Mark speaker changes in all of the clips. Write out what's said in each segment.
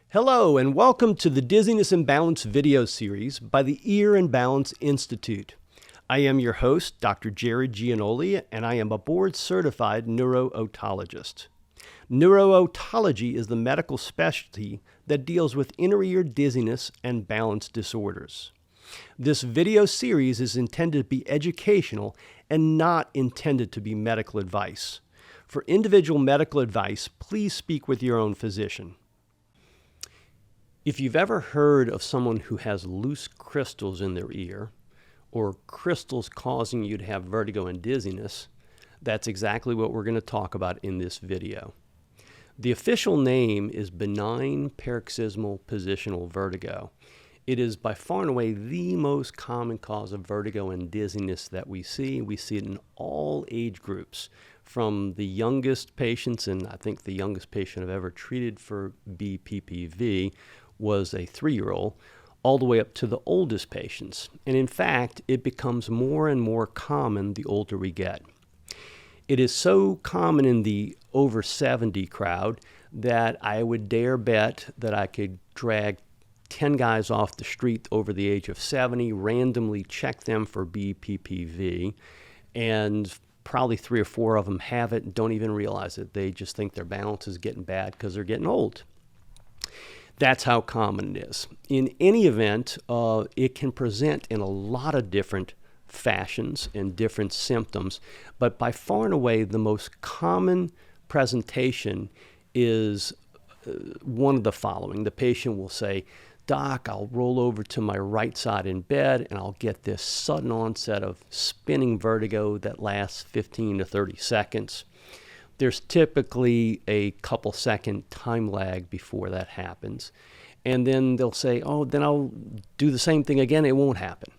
Speaker 1: Hello and welcome to the Dizziness and Balance video series by the Ear and Balance Institute. I am your host, Dr. Gerard Gianoli, and I am a board-certified neuro-otologist. Neuro-otology is the medical specialty that deals with inner ear dizziness and balance disorders. This video series is intended to be educational and not intended to be medical advice. For individual medical advice, please speak with your own physician. If you've ever heard of someone who has loose crystals in their ear, or crystals causing you to have vertigo and dizziness, that's exactly what we're going to talk about in this video. The official name is Benign Paroxysmal Positional Vertigo. It is by far and away the most common cause of vertigo and dizziness that we see. We see it in all age groups, from the youngest patients, and I think the youngest patient I've ever treated for BPPV was a 3-year-old, all the way up to the oldest patients. And in fact, it becomes more and more common the older we get. It is so common in the over 70 crowd that I would dare bet that I could drag 10 guys off the street over the age of 70, randomly check them for BPPV, and probably 3 or 4 of them have it and don't even realize it. They just think their balance is getting bad because they're getting old. That's how common it is. In any event, it can present in a lot of different fashions and different symptoms, but by far and away the most common presentation is one of the following. The patient will say, "Doc, I'll roll over to my right side in bed and I'll get this sudden onset of spinning vertigo that lasts 15 to 30 seconds. There's typically a couple second time lag before that happens. And then they'll say, oh, then I'll do the same thing again. It won't happen."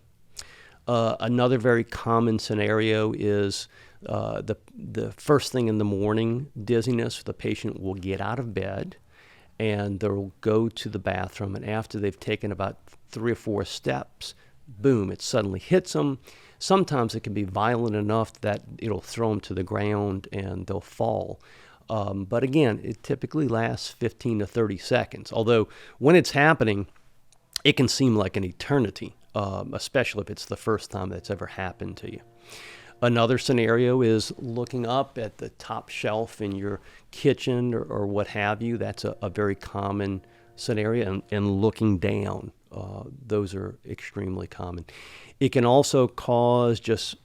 Speaker 1: Another very common scenario is the first thing in the morning dizziness. The patient will get out of bed and they'll go to the bathroom, and after they've taken about 3 or 4 steps, boom, it suddenly hits them. Sometimes it can be violent enough that it'll throw them to the ground and they'll fall. But again, it typically lasts 15 to 30 seconds. Although when it's happening, it can seem like an eternity, especially if it's the first time that's ever happened to you. Another scenario is looking up at the top shelf in your kitchen or what have you. That's a very common scenario, and looking down. Those are extremely common. It can also cause just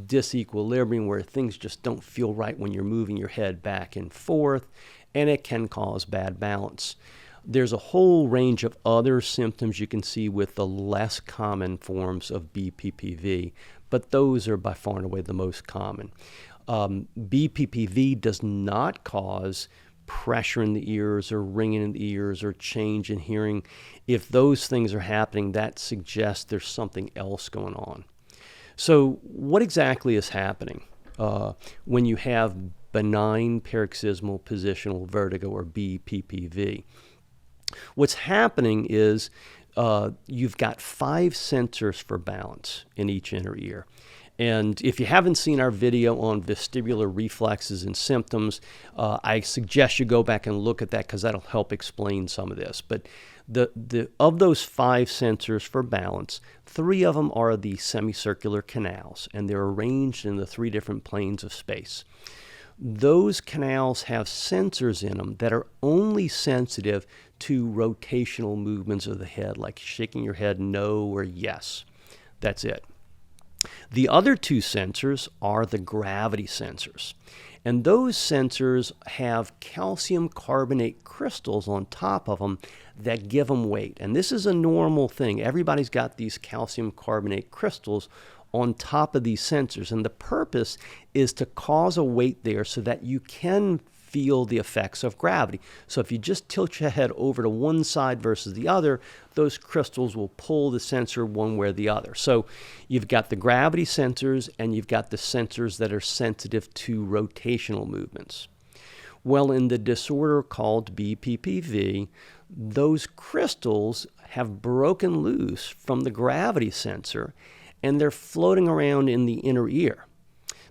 Speaker 1: disequilibrium where things just don't feel right when you're moving your head back and forth, and it can cause bad balance. There's a whole range of other symptoms you can see with the less common forms of BPPV, but those are by far and away the most common. BPPV does not cause pressure in the ears or ringing in the ears or change in hearing. If those things are happening, that suggests there's something else going on. So what exactly is happening when you have benign paroxysmal positional vertigo, or BPPV? What's happening is you've got 5 sensors for balance in each inner ear. And if you haven't seen our video on vestibular reflexes and symptoms, I suggest you go back and look at that because that'll help explain some of this. But of those 5 sensors for balance, 3 of them are the semicircular canals, and they're arranged in the 3 different planes of space. Those canals have sensors in them that are only sensitive to rotational movements of the head, like shaking your head no or yes. That's it. The other 2 sensors are the gravity sensors, and those sensors have calcium carbonate crystals on top of them that give them weight. And this is a normal thing. Everybody's got these calcium carbonate crystals on top of these sensors, and the purpose is to cause a weight there so that you can feel the effects of gravity. So if you just tilt your head over to one side versus the other, those crystals will pull the sensor one way or the other. So you've got the gravity sensors and you've got the sensors that are sensitive to rotational movements. Well, in the disorder called BPPV, those crystals have broken loose from the gravity sensor and they're floating around in the inner ear.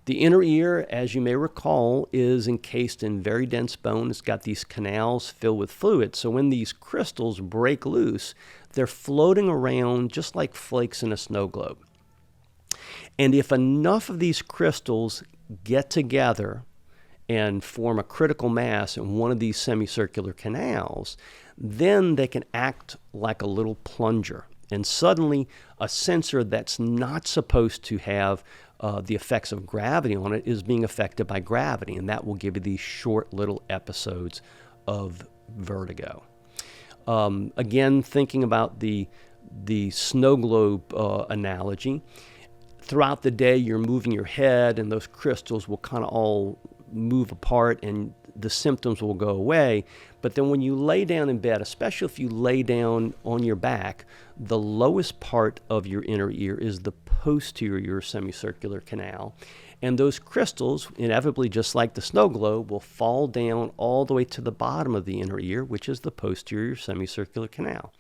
Speaker 1: The inner ear, as you may recall, is encased in very dense bone. It's got these canals filled with fluid. So when these crystals break loose, they're floating around just like flakes in a snow globe. And if enough of these crystals get together and form a critical mass in one of these semicircular canals, then they can act like a little plunger. And suddenly, a sensor that's not supposed to have the effects of gravity on it is being affected by gravity, and that will give you these short little episodes of vertigo. Again, thinking about the snow globe analogy, throughout the day you're moving your head and those crystals will kind of all move apart and the symptoms will go away. But then when you lay down in bed, especially if you lay down on your back, the lowest part of your inner ear is the posterior semicircular canal. And those crystals, inevitably just like the snow globe, will fall down all the way to the bottom of the inner ear, which is the posterior semicircular canal.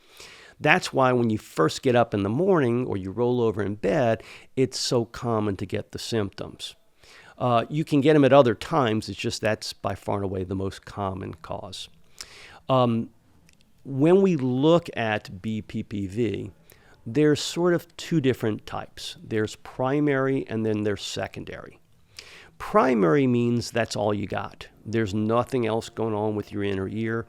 Speaker 1: That's why when you first get up in the morning or you roll over in bed, it's so common to get the symptoms. You can get them at other times. It's just that's by far and away the most common cause. When we look at BPPV, there's sort of two different types. There's primary and then there's secondary. Primary means that's all you got. There's nothing else going on with your inner ear.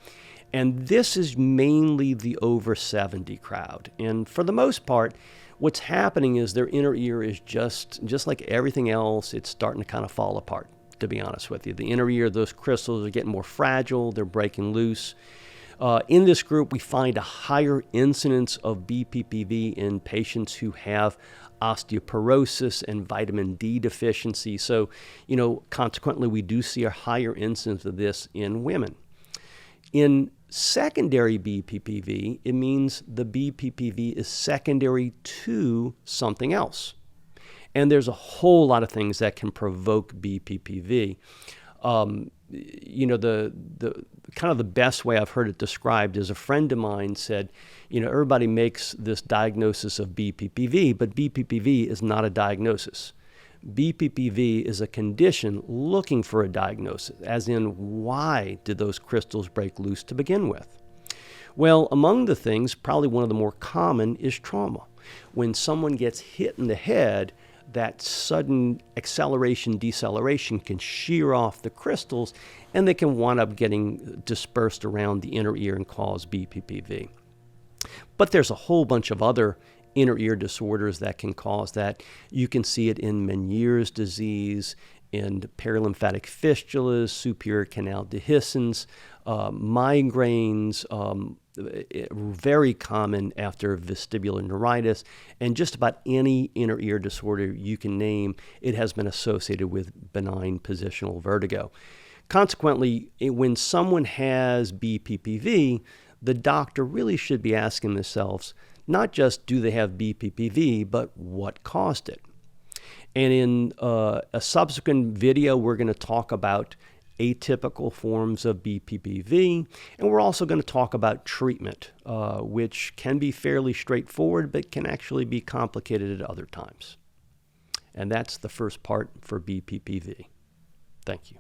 Speaker 1: And this is mainly the over 70 crowd. And for the most part, what's happening is their inner ear is just like everything else, it's starting to kind of fall apart, to be honest with you. The inner ear, those crystals are getting more fragile, they're breaking loose. In this group, we find a higher incidence of BPPV in patients who have osteoporosis and vitamin D deficiency. So, consequently, we do see a higher incidence of this in women. In secondary BPPV, it means the BPPV is secondary to something else. And there's a whole lot of things that can provoke BPPV. The kind of the best way I've heard it described is a friend of mine said, everybody makes this diagnosis of BPPV, but BPPV is not a diagnosis. BPPV is a condition looking for a diagnosis, as in why did those crystals break loose to begin with? Well, among the things, probably one of the more common is trauma. When someone gets hit in the head, that sudden acceleration, deceleration can shear off the crystals and they can wind up getting dispersed around the inner ear and cause BPPV. But there's a whole bunch of other inner ear disorders that can cause that. You can see it in Meniere's disease, in perilymphatic fistulas, superior canal dehiscence, migraines, very common after vestibular neuritis, and just about any inner ear disorder you can name, it has been associated with benign positional vertigo. Consequently, when someone has BPPV, the doctor really should be asking themselves, not just do they have BPPV, but what caused it? And in a subsequent video, we're going to talk about atypical forms of BPPV, and we're also going to talk about treatment, which can be fairly straightforward, but can actually be complicated at other times. And that's the first part for BPPV. Thank you.